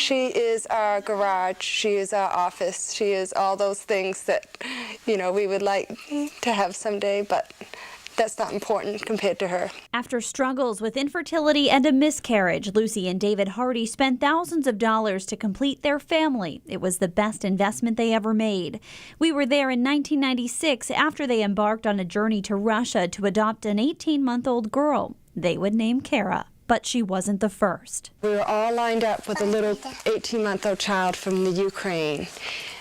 She is our garage, she is our office, she is all those things that, we would like to have someday, but that's not important compared to her. After struggles with infertility and a miscarriage, Lucy and David Hardy spent thousands of dollars to complete their family. It was the best investment they ever made. We were there in 1996 after they embarked on a journey to Russia to adopt an 18-month-old girl they would name Kara. But she wasn't the first. We were all lined up with a little 18-month-old child from the Ukraine.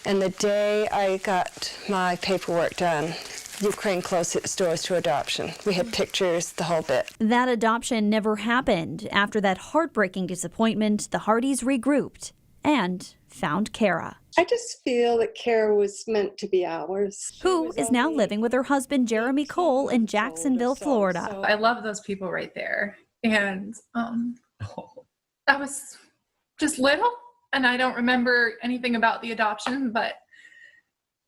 And the day I got my paperwork done, Ukraine closed its doors to adoption. We had pictures, the whole bit. That adoption never happened. After that heartbreaking disappointment, the Hardys regrouped and found Kara. I just feel that Kara was meant to be ours. Who is now living with her husband, Jeremy Cole, in Jacksonville, Florida. I love those people right there. And I was just little, and I don't remember anything about the adoption, but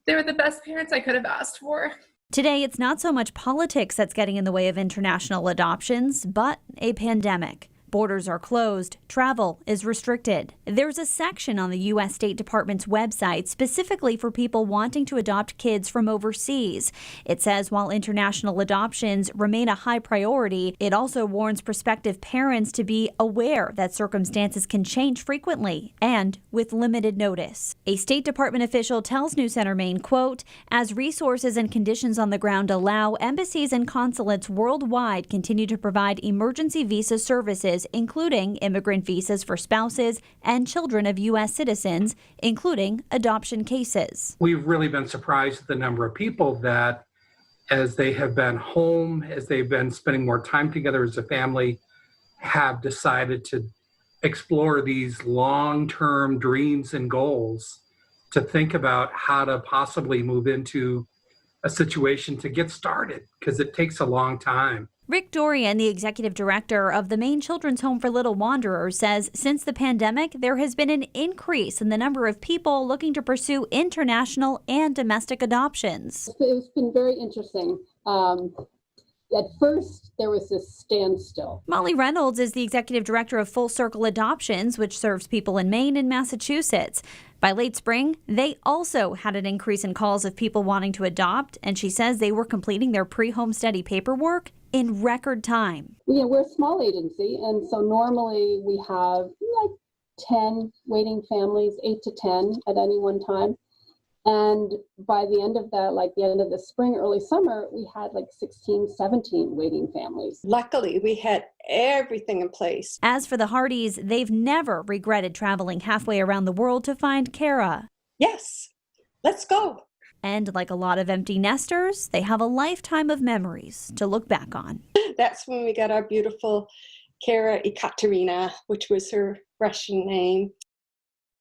they were the best parents I could have asked for. Today, it's not so much politics that's getting in the way of international adoptions, but a pandemic. Borders are closed. Travel is restricted. There's a section on the U.S. State Department's website specifically for people wanting to adopt kids from overseas. It says while international adoptions remain a high priority, it also warns prospective parents to be aware that circumstances can change frequently and with limited notice. A State Department official tells News Center Maine, quote, as resources and conditions on the ground allow, embassies and consulates worldwide continue to provide emergency visa services, including immigrant visas for spouses and children of U.S. citizens, including adoption cases. We've really been surprised at the number of people that, as they have been home, as they've been spending more time together as a family, have decided to explore these long-term dreams and goals, to think about how to possibly move into a situation to get started, because it takes a long time. Rick Dorian, the executive director of the Maine Children's Home for Little Wanderers, says since the pandemic, there has been an increase in the number of people looking to pursue international and domestic adoptions. It's been very interesting. At first, there was this standstill. Molly Reynolds is the executive director of Full Circle Adoptions, which serves people in Maine and Massachusetts. By late spring, they also had an increase in calls of people wanting to adopt, and she says they were completing their pre-home study paperwork in record time. We're a small agency, and so normally we have like 10 waiting families, 8 to 10 at any one time. And by the end of that, like the end of the spring, early summer, we had like 16, 17 waiting families. Luckily, we had everything in place. As for the Hardys, they've never regretted traveling halfway around the world to find Kara. Yes, let's go. And like a lot of empty nesters, they have a lifetime of memories to look back on. That's when we got our beautiful Kara Ekaterina, which was her Russian name.